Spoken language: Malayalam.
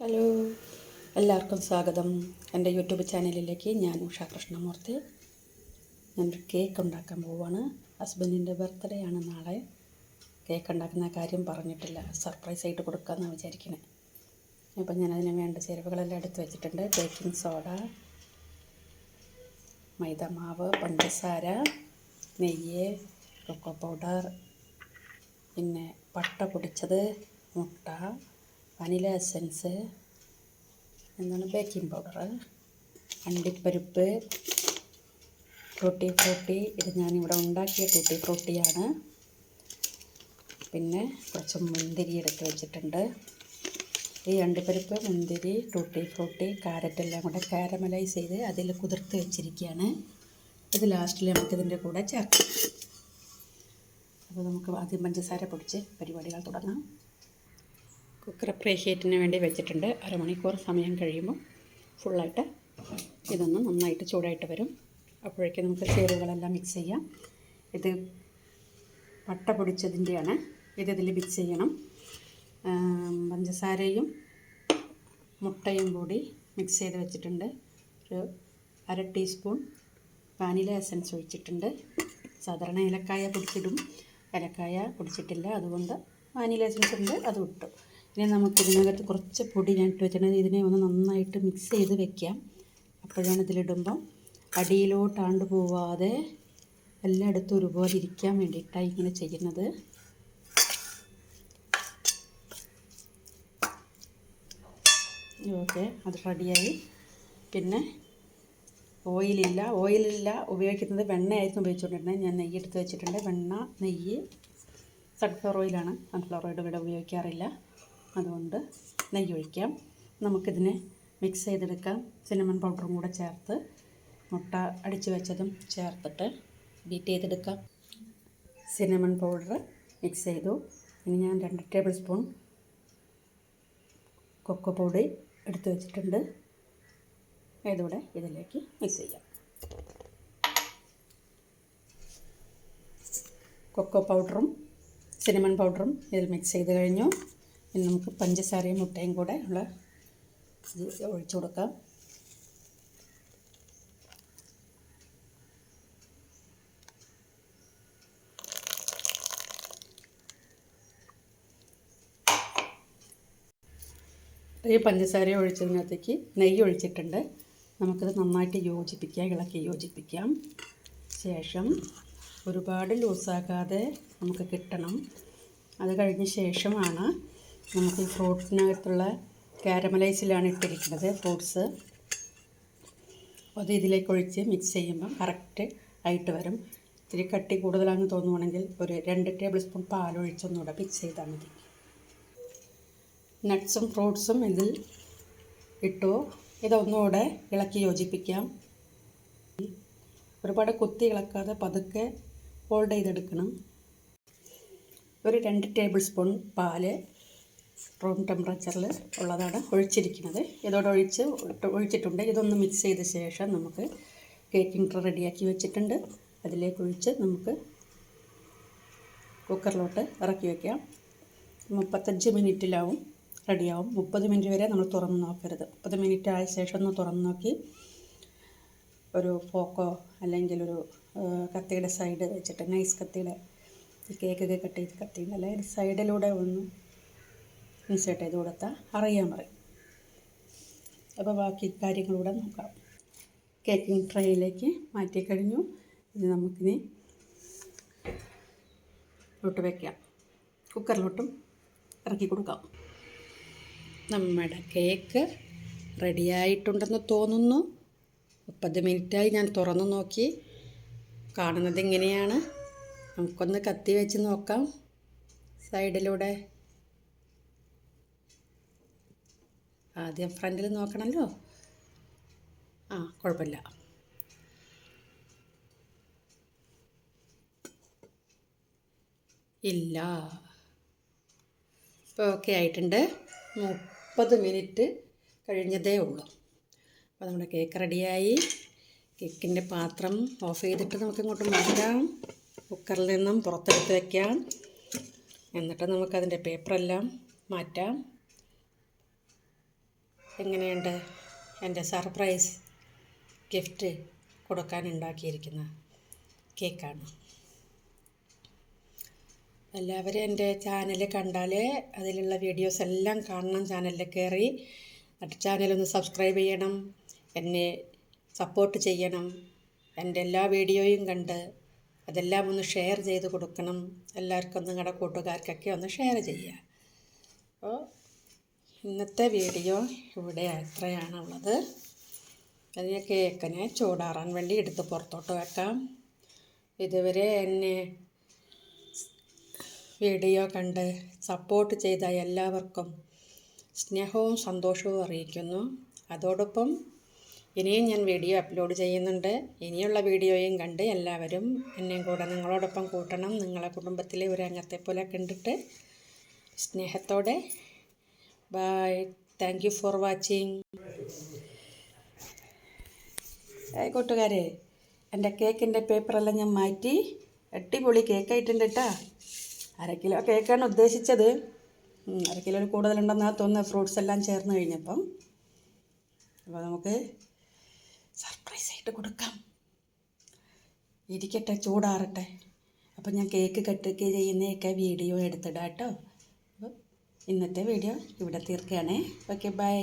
ഹലോ, എല്ലാവർക്കും സ്വാഗതം എൻ്റെ യൂട്യൂബ് ചാനലിലേക്ക്. ഞാൻ ഉഷാ കൃഷ്ണമൂർത്തി. ഞാനൊരു കേക്ക് ഉണ്ടാക്കാൻ പോവുകയാണ്. ഹസ്ബൻഡിൻ്റെ ബർത്ത്ഡേ ആണ് നാളെ. കേക്ക് ഉണ്ടാക്കുന്ന കാര്യം പറഞ്ഞിട്ടില്ല, സർപ്രൈസായിട്ട് കൊടുക്കാമെന്നാണ് വിചാരിക്കുന്നത്. അപ്പം ഞാനതിന് വേണ്ട ചേരുവകളെല്ലാം എടുത്ത് വെച്ചിട്ടുണ്ട്. ബേക്കിംഗ് സോഡ, മൈദമാവ്, പഞ്ചസാര, നെയ്യ്, കൊക്കോ പൗഡർ, പിന്നെ പട്ട പൊടിച്ചത്, മുട്ട, വനില എസൻസ്, ബേക്കിംഗ് പൗഡർ, അണ്ടിപ്പരിപ്പ്, ടൂട്ടി ഫ്രൂട്ടി. ഇത് ഞാനിവിടെ ഉണ്ടാക്കിയ ടൂട്ടി ഫ്രൂട്ടിയാണ്. പിന്നെ കുറച്ച് മുന്തിരി എടുത്ത് വെച്ചിട്ടുണ്ട്. ഈ അണ്ടിപ്പരിപ്പ്, മുന്തിരി, ടൂട്ടി ഫ്രൂട്ടി, കാരറ്റ് എല്ലാം കൂടെ കാരമലൈസ് ചെയ്ത് അതിൽ കുതിർത്ത് വെച്ചിരിക്കുകയാണ്. ഇത് ലാസ്റ്റിൽ നമുക്കിതിൻ്റെ കൂടെ ചേർക്കാം. അപ്പോൾ നമുക്ക് ആദ്യം പഞ്ചസാര പൊടിച്ച് പരിപാടികൾ തുടങ്ങാം. കുക്കർ പ്രീ ഹീറ്റിന് വേണ്ടി വെച്ചിട്ടുണ്ട്. അരമണിക്കൂർ സമയം കഴിയുമ്പോൾ ഫുള്ളായിട്ട് ഇതൊന്ന് നന്നായിട്ട് ചൂടായിട്ട് വരും. അപ്പോഴേക്കും നമുക്ക് ചേരുവകളെല്ലാം മിക്സ് ചെയ്യാം. ഇത് പട്ട പൊടിച്ചതിൻ്റെയാണ്. ഇതിൽ മിക്സ് ചെയ്യണം. പഞ്ചസാരയും മുട്ടയും കൂടി മിക്സ് ചെയ്ത് വെച്ചിട്ടുണ്ട്. ഒരു 1/2 ടീസ്പൂൺ വാനില എസൻസ് ഒഴിച്ചിട്ടുണ്ട്. സാധാരണ ഏലക്കായ പൊടിച്ചിടും, ഏലക്കായ പൊടിച്ചിട്ടില്ല, അതുകൊണ്ട് വാനില എസൻസ് ഉണ്ട്, അത് ഇട്ടു. ഇനി നമുക്കിതിനകത്ത് കുറച്ച് പൊടി ഞാൻ ഇട്ട് വെച്ചിട്ടുണ്ട്. ഇതിനെ ഒന്ന് നന്നായിട്ട് മിക്സ് ചെയ്ത് വെക്കാം. അപ്പോഴാണ് ഇതിലിടുമ്പം അടിയിലോട്ടാണ്ട് പോവാതെ എല്ലായിടത്തും ഒരുപോലെ ഇരിക്കാൻ വേണ്ടിയിട്ടാണ് ഇങ്ങനെ ചെയ്യുന്നത്. ഓക്കെ, അത് റെഡിയായി. പിന്നെ ഓയിലില്ല ഉപയോഗിക്കുന്നത് വെണ്ണയായിരുന്നു ഉപയോഗിച്ചുകൊണ്ടിരുന്നത്. ഞാൻ നെയ്യ് എടുത്ത് വെച്ചിട്ടുണ്ട്. വെണ്ണ, നെയ്യ്, സൺഫ്ലവർ ഓയിലാണ്. സൺഫ്ലവർ ഓയിൽ ഇവിടെ ഉപയോഗിക്കാറില്ല, അതുകൊണ്ട് നെയ്യ് ഒഴിക്കാം. നമുക്കിതിനെ മിക്സ് ചെയ്തെടുക്കാം. സിനമൺ പൗഡറും കൂടെ ചേർത്ത് മുട്ട അടിച്ച് വെച്ചതും ചേർത്തിട്ട് ബീറ്റ് ചെയ്തെടുക്കാം. സിനമൺ പൗഡർ മിക്സ് ചെയ്തു. ഇനി ഞാൻ 2 ടേബിൾ സ്പൂൺ കൊക്കോ പൗഡർ എടുത്ത് വെച്ചിട്ടുണ്ട്. ഇതൂടെ ഇതിലേക്ക് മിക്സ് ചെയ്യാം. കൊക്കോ പൗഡറും സിനമൺ പൗഡറും ഇതിൽ മിക്സ് ചെയ്ത് കഴിഞ്ഞു. ഇനി നമുക്ക് പഞ്ചസാരയും മുട്ടയും കൂടെ ഉള്ള ഇത് ഒഴിച്ചു കൊടുക്കാം. ഈ പഞ്ചസാര ഒഴിച്ചതിനകത്തേക്ക് നെയ്യ് ഒഴിച്ചിട്ടുണ്ട്. നമുക്കത് നന്നായിട്ട് യോജിപ്പിക്കാം, ഇളക്കി യോജിപ്പിക്കാം. ശേഷം ഒരുപാട് ലൂസാക്കാതെ നമുക്ക് കിട്ടണം. അത് കഴിഞ്ഞ ശേഷമാണ് നമുക്ക് ഈ ഫ്രൂട്ട്സിനകത്തുള്ള കാരമലൈസിലാണ് ഇട്ടിരിക്കുന്നത് ഫ്രൂട്ട്സ്. അത് ഇതിലേക്ക് ഒഴിച്ച് മിക്സ് ചെയ്യുമ്പോൾ കറക്റ്റ് ആയിട്ട് വരും. ഇത്തിരി കട്ടി കൂടുതലാണെന്ന് തോന്നുവാണെങ്കിൽ ഒരു 2 ടേബിൾ സ്പൂൺ പാലൊഴിച്ചൊന്നുകൂടെ മിക്സ് ചെയ്താൽ മതി. നട്ട്സും ഫ്രൂട്ട്സും ഇതിൽ ഇട്ടു. ഇതൊന്നുകൂടെ ഇളക്കി യോജിപ്പിക്കാം. ഒരുപാട് കുത്തി ഇളക്കാതെ പതുക്കെ ഹോൾഡ് ചെയ്തെടുക്കണം. ഒരു 2 ടേബിൾ സ്പൂൺ പാല് റൂം ടെമ്പറേച്ചറിൽ ഉള്ളതാണ് ഒഴിച്ചിരിക്കുന്നത്. ഇതോടെ ഒഴിച്ചിട്ടുണ്ട്. ഇതൊന്ന് മിക്സ് ചെയ്ത ശേഷം നമുക്ക് കേക്കിംഗ് ട്രേ റെഡിയാക്കി വെച്ചിട്ടുണ്ട്. അതിലേക്ക് ഒഴിച്ച് നമുക്ക് കുക്കറിലോട്ട് ഇറക്കി വയ്ക്കാം. 35 മിനിറ്റിലാവും റെഡിയാവും. 30 മിനിറ്റ് വരെ നമ്മൾ തുറന്ന് നോക്കരുത്. 30 മിനിറ്റ് ആയ ശേഷം ഒന്ന് തുറന്ന് നോക്കി ഒരു ഫോക്കോ അല്ലെങ്കിൽ ഒരു കത്തിയുടെ സൈഡ് വെച്ചിട്ട്, നൈസ് കത്തിയുടെ, കേക്കൊക്കെ കട്ട് ചെയ്ത് കത്തിയുടെ അല്ലെങ്കിൽ സൈഡിലൂടെ ഒന്ന് ഇൻസേർട്ട് ചെയ്ത് കൊടുത്താൽ അറിയാൻ പറയും. അപ്പോൾ ബാക്കി കാര്യങ്ങളൂടെ നോക്കാം. കേക്കിംഗ് ട്രേയിലേക്ക് മാറ്റി കഴിഞ്ഞു. ഇത് നമുക്കിനി ഇട്ട് വയ്ക്കാം. കുക്കറിലോട്ടും ഇറക്കി കൊടുക്കാം. നമ്മുടെ കേക്ക് റെഡിയായിട്ടുണ്ടെന്ന് തോന്നുന്നു. 30 മിനിറ്റായി ഞാൻ തുറന്നു നോക്കി. കാണുന്നത് ഇങ്ങനെയാണ്. നമുക്കൊന്ന് കത്തി വെച്ച് നോക്കാം സൈഡിലൂടെ. ആദ്യം ഫ്രണ്ടിൽ നോക്കണമല്ലോ. കുഴപ്പമില്ല. ഇല്ല, ഇപ്പോൾ ഓക്കെ ആയിട്ടുണ്ട്. 30 മിനിറ്റ് കഴിഞ്ഞതേ ഉള്ളൂ. അപ്പോൾ നമ്മുടെ കേക്ക് റെഡിയായി. കേക്കിൻ്റെ പാത്രം ഓഫ് ചെയ്തിട്ട് നമുക്കിങ്ങോട്ട് മാറ്റാം. കുക്കറിൽ നിന്നും പുറത്തെടുത്ത് വയ്ക്കാം. എന്നിട്ട് നമുക്കതിൻ്റെ പേപ്പറെല്ലാം മാറ്റാം. എങ്ങനെയുണ്ട് എൻ്റെ സർപ്രൈസ് ഗിഫ്റ്റ് കൊടുക്കാൻ ഉണ്ടാക്കിയിരിക്കുന്ന കേക്കാണ്. എല്ലാവരും എൻ്റെ ചാനൽ കണ്ടാൽ അതിലുള്ള വീഡിയോസ് എല്ലാം കാണണം. ചാനലിൽ കയറി ചാനലൊന്ന് സബ്സ്ക്രൈബ് ചെയ്യണം, എന്നെ സപ്പോർട്ട് ചെയ്യണം. എൻ്റെ എല്ലാ വീഡിയോയും കണ്ട് അതെല്ലാം ഒന്ന് ഷെയർ ചെയ്ത് കൊടുക്കണം. എല്ലാവർക്കും നിങ്ങളുടെ കൂട്ടുകാർക്കൊക്കെ ഒന്ന് ഷെയർ ചെയ്യുക. അപ്പോൾ ഇന്നത്തെ വീഡിയോ ഇവിടെ എത്രയാണുള്ളത്. അതിന് കേക്കിനെ ചൂടാറാൻ വേണ്ടി എടുത്ത് പുറത്തോട്ട് വെക്കാം. ഇതുവരെ എന്നെ വീഡിയോ കണ്ട് സപ്പോർട്ട് ചെയ്ത എല്ലാവർക്കും സ്നേഹവും സന്തോഷവും അറിയിക്കുന്നു. അതോടൊപ്പം ഇനിയും ഞാൻ വീഡിയോ അപ്ലോഡ് ചെയ്യുന്നുണ്ട്. ഇനിയുള്ള വീഡിയോയും കണ്ട് എല്ലാവരും എന്നെയും കൂടെ നിങ്ങളോടൊപ്പം കൂട്ടണം. നിങ്ങളെ കുടുംബത്തിലെ ഒരു അംഗത്തെ പോലെ കണ്ടിട്ട് സ്നേഹത്തോടെ bye. Thank you for watching. കൂട്ടുകാരെ, എൻ്റെ കേക്കിൻ്റെ പേപ്പറെല്ലാം ഞാൻ മാറ്റി അടിപൊളി കേക്കായിട്ടുണ്ട് കേട്ടോ. 1/2 കിലോ കേക്കാണ് ഉദ്ദേശിച്ചത്. 1/2 കിലോയിൽ കൂടുതലുണ്ടെന്നാണ് തോന്നുന്നത്, ഫ്രൂട്ട്സ് എല്ലാം ചേർന്ന് കഴിഞ്ഞപ്പം. അപ്പോൾ നമുക്ക് സർപ്രൈസായിട്ട് കൊടുക്കാം. ഇരിക്കട്ടെ, ചൂടാറട്ടെ. അപ്പം ഞാൻ കേക്ക് കട്ടൊക്കെ ചെയ്യുന്നതൊക്കെ വീഡിയോ എടുത്തിടാം കേട്ടോ. അപ്പോൾ ഇന്നത്തെ വീഡിയോ ഇവിടെ തീർക്കുകയാണേ. Okay, by.